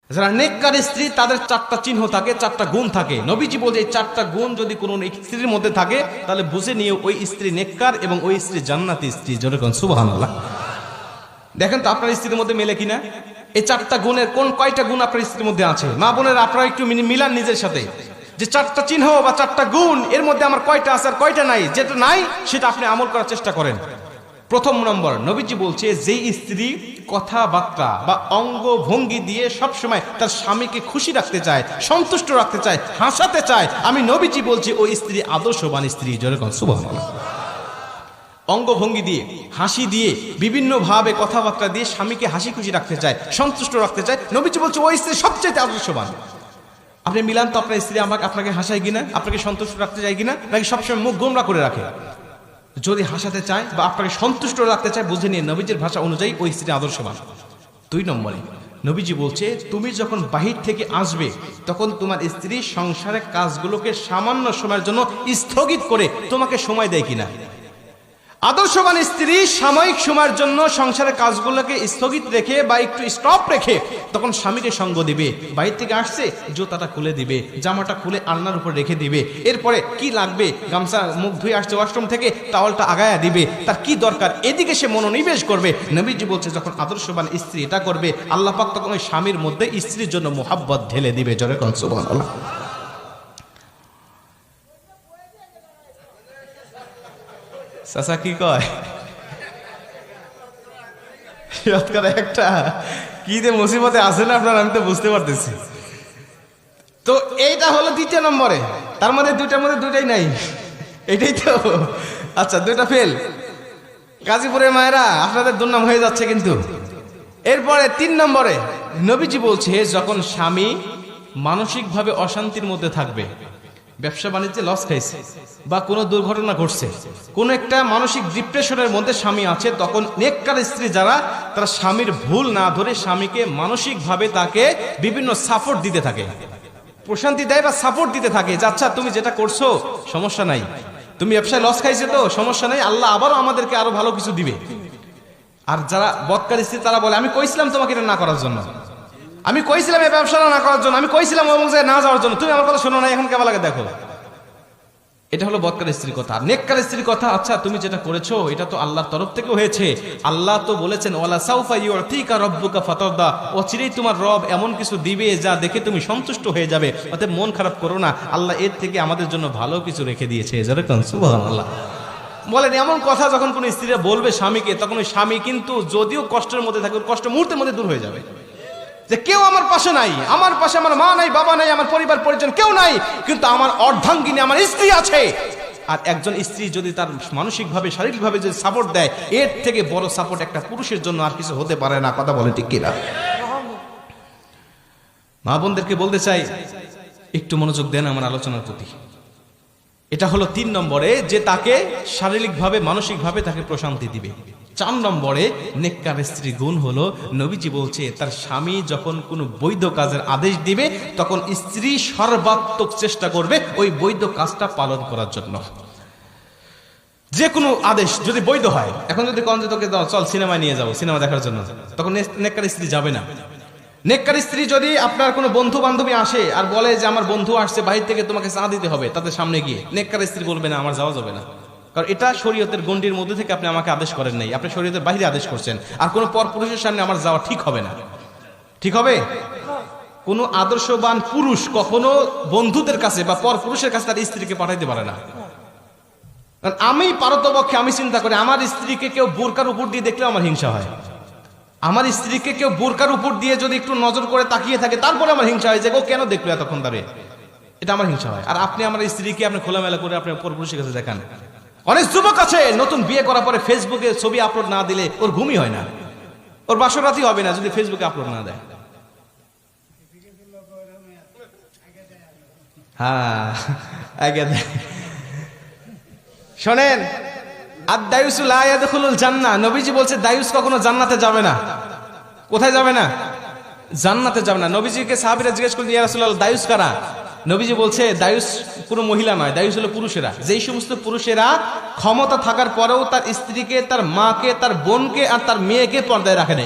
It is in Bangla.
যারা নেককার স্ত্রী তাদের চারটা চিহ্ন থাকে, চারটা গুণ থাকে। নবীজি বলে এই চারটা গুণ যদি কোনো স্ত্রীর মধ্যে থাকে তাহলে বুঝে নিয়ে ওই স্ত্রী নেককার এবং ওই স্ত্রী জান্নাতি স্ত্রী। যেরকম সুবহানাল্লাহ। দেখেন তো আপনার স্ত্রীর মধ্যে মেলে কিনা এই চারটা গুণের কয়টা গুণ আপনার স্ত্রীর মধ্যে আছে। মা বোনেরা আপনারা একটু মিলান নিজের সাথে, যে চারটা চিহ্ন বা চারটা গুণ এর মধ্যে আমার কয়টা আছে আর কয়টা নাই। যেটা নাই সেটা আপনি আমল করার চেষ্টা করেন। প্রথম নম্বর, নবীজি বলছে যেই স্ত্রী কথাবার্তা বা অঙ্গ ভঙ্গি দিয়ে সবসময় তার স্বামীকে খুশি রাখতে চায়, সন্তুষ্ট রাখতে চায়, হাসাতে চায়, আমি নবীজি বলছি ওই স্ত্রী আদর্শবান স্ত্রী। যেরকম সুবহানাল্লাহ। অঙ্গভঙ্গি দিয়ে, হাসি দিয়ে, বিভিন্ন ভাবে কথাবার্তা দিয়ে স্বামীকে হাসি খুশি রাখতে চায়, সন্তুষ্ট রাখতে চায়, নবীজি বলছে ওই স্ত্রী সবচেয়ে আদর্শবান। আপনি মিলান তো আপনার স্ত্রী আপনাকে হাসায় কিনা, আপনাকে সন্তুষ্ট রাখতে চায় কিনা, নাকি সবসময় মুখ গোমরা করে রাখে। যদি হাসাতে চায় বা আপনাকে সন্তুষ্ট রাখতে চায় বুঝে নিয়ে নবীজির ভাষা অনুযায়ী ওই স্ত্রী আদর্শবান। 2 নম্বরে নবীজি বলছে তুমি যখন বাহির থেকে আসবে তখন তোমার স্ত্রী সংসারের কাজগুলোকে সামান্য সময়ের জন্য স্থগিত করে তোমাকে সময় দেয় কিনা। আদর্শবান স্ত্রী সাময়িক সময়ের জন্য সংসারের কাজগুলোকে স্থগিত রেখে বা একটু স্টপ রেখে তখন স্বামীকে সঙ্গ দিবে। বাইরে থেকে আসছে জুতাটা খুলে দিবে, জামাটা খুলে আলনার উপর রেখে দিবে, এরপরে কি লাগবে গামছা মুখ ধুয়ে আসছে ওয়াশরুম থেকে টাওয়ালটা আগায়া দিবে, তার কি দরকার এদিকে সে মনোনিবেশ করবে। নবীজি বলছে যখন আদর্শবান স্ত্রী এটা করবে আল্লাহ পাক তখন ওই স্বামীর মধ্যে স্ত্রীর জন্য মোহাব্বত ঢেলে দিবে। জোরে কোন সুবহানাল্লাহ। চাচা কি কয় একটা কি যে মুসিবতে আছে না আপনার, আমি তো বুঝতে পারতেছি। তো এইটা হলো 2 নম্বরে, তার মধ্যে 2টার মধ্যে 2টাই নাই, এটাই তো। আচ্ছা 2টা ফেল। গাজীপুরের মায়েরা আপনাদের দুর্নাম হয়ে যাচ্ছে কিন্তু। এরপরে 3 নম্বরে নবীজি বলছে যখন স্বামী মানসিকভাবে অশান্তির মধ্যে থাকবে, ব্যবসা বাণিজ্যে লস খাইছে বা কোনো দুর্ঘটনা ঘটছে, কোন একটা মানসিক ডিপ্রেশনের মধ্যে স্বামী আছে, তখন নেককার স্ত্রী যারা তারা স্বামীর ভুল না ধরে স্বামীকে মানসিকভাবে তাকে বিভিন্ন সাপোর্ট দিতে থাকে, প্রশান্তি দেয় বা সাপোর্ট দিতে থাকে যে আচ্ছা তুমি যেটা করছো সমস্যা নাই, তুমি ব্যবসায় লস খাইছে তো সমস্যা নাই, আল্লাহ আবারও আমাদেরকে আরো ভালো কিছু দিবে। আর যারা বদকার স্ত্রী তারা বলে আমি কইছিলাম তোমাকে এটা না করার জন্য, আমি কইছিলাম এই ব্যবসাটা না করার জন্য, আমি কইছিলাম এবং না যাওয়ার জন্য, তুমি আমার কথা শোনো না, এখন কেমন লাগে দেখো। এটা হলো বদকার স্ত্রীর কথা। নেককার স্ত্রীর কথা আচ্ছা তুমি যেটা করেছো এটা তো আল্লাহর তরফ থেকে হয়েছে, আল্লাহ তো বলেছেন ওয়ালা সাউফা ইউতিকা রাব্বুকা ফাতারদা, অচিরেই তোমার রব এমন কিছু দিবে যা দেখে তুমি সন্তুষ্ট হয়ে যাবে, অতএব মন খারাপ করো না, আল্লাহ এর থেকে আমাদের জন্য ভালো কিছু রেখে দিয়েছে। যেরকম সুবহানাল্লাহ। বলেন এমন কথা যখন কোন স্ত্রীরা বলবে স্বামীকে, তখন ওই স্বামী কিন্তু যদিও কষ্টের মধ্যে থাকে কষ্ট মুহূর্তের মধ্যে দূর হয়ে যাবে, যে কেউ আমার পাশে নাই, আমার পাশে আমার মা নাই, বাবা নাই, আমার পরিবার পরিজন কেউ নাই, কিন্তু আমার অর্ধাঙ্গিনী আমার স্ত্রী আছে। আর একজন স্ত্রী যদি তার মানসিকভাবে শারীরিকভাবে যদি সাপোর্ট দেয়, এর থেকে বড় সাপোর্ট একটা পুরুষের জন্য আর কিছু হতে পারে না। কথা বলে ঠিক কিনা? মা বোনদেরকে বলতে চাই একটু মনোযোগ দেন আমার আলোচনার প্রতি। এটা হলো 3 নম্বরে যে তাকে শারীরিকভাবে মানসিকভাবে তাকে প্রশান্তি দিবে। 4 নম্বরে নেককার স্ত্রী গুণ হলো নবীজি বলছে তার স্বামী যখন কোনো বৈধ কাজের আদেশ দিবে তখন স্ত্রী সর্বাত্মক চেষ্টা করবে ওই বৈধ কাজটা পালন করার জন্য। যে কোনো আদেশ যদি বৈধ হয়, এখন যদি কোন যে তোকে চল সিনেমায় নিয়ে যাবো সিনেমা দেখার জন্য, তখন নেককার স্ত্রী যাবে না। নেককার স্ত্রী যদি আপনার কোনো বন্ধু বান্ধবী আসে আর বলে যে আমার বন্ধু আসছে বাহির থেকে তোমাকে চা দিতে হবে, তাদের সামনে গিয়ে নেককার স্ত্রী বলবে না আমার যাওয়া যাবে না, কারণ এটা শরীয়তের গণ্ডির মধ্যে থেকে আপনি আমাকে আদেশ করেন নাই, আপনি শরীয়তের বাইরে আদেশ করছেন, আর কোনো পর পুরুষের সামনে আমার যাওয়া ঠিক হবে না। ঠিক হবে? কোনো আদর্শবান পুরুষ কখনো বন্ধুদের কাছে বা পর পুরুষের কাছে তার স্ত্রীকে পাঠাইতে পারে না। কারণ আমি পারতপক্ষে আমি চিন্তা করি আমার স্ত্রীকে কেউ বোরকার উপর দিয়ে দেখলেও আমার হিংসা হয়, আমার স্ত্রীকে কেউ বোরকার উপর দিয়ে যদি একটু নজর করে তাকিয়ে থাকে তারপরে আমার হিংসা হয় যে ও কেন দেখলো এতক্ষণ ধরে, এটা আমার হিংসা হয়। আর আপনি আমার স্ত্রীকে আপনি খোলামেলা করে আপনি পরপুরুষের কাছে দেখান। অনেক যুবক আছে নতুন বিয়ে করার পরে ফেসবুকে ছবি আপলোড না দিলে ওর ঘুমই হয় না, ওর বাসরাতই হবে না যদি ফেসবুকে আপলোড না দেয়। হ্যাঁ আগে শোনেন, আর দায়ুস লা ইয়াদখুলুল জান্নাহ, নবীজি বলছে দায়ুস কখনো জান্নাতে যাবে না। কোথায় যাবে না? জান্নাতে যাবে না। নবীজিকে সাহাবীরা জিজ্ঞেস করলেন ইয়া রাসূলুল্লাহ দায়ুস কারা? নবীজি বলছে দায়ুস কোনো মহিলা নয়, দায়ুস হলো পুরুষেরা। যেই সমস্ত পুরুষেরা ক্ষমতা থাকার পরেও তার স্ত্রীকে, তার মাকে, তার বোনকে আর তার মেয়েকে পর্দায় রাখে না।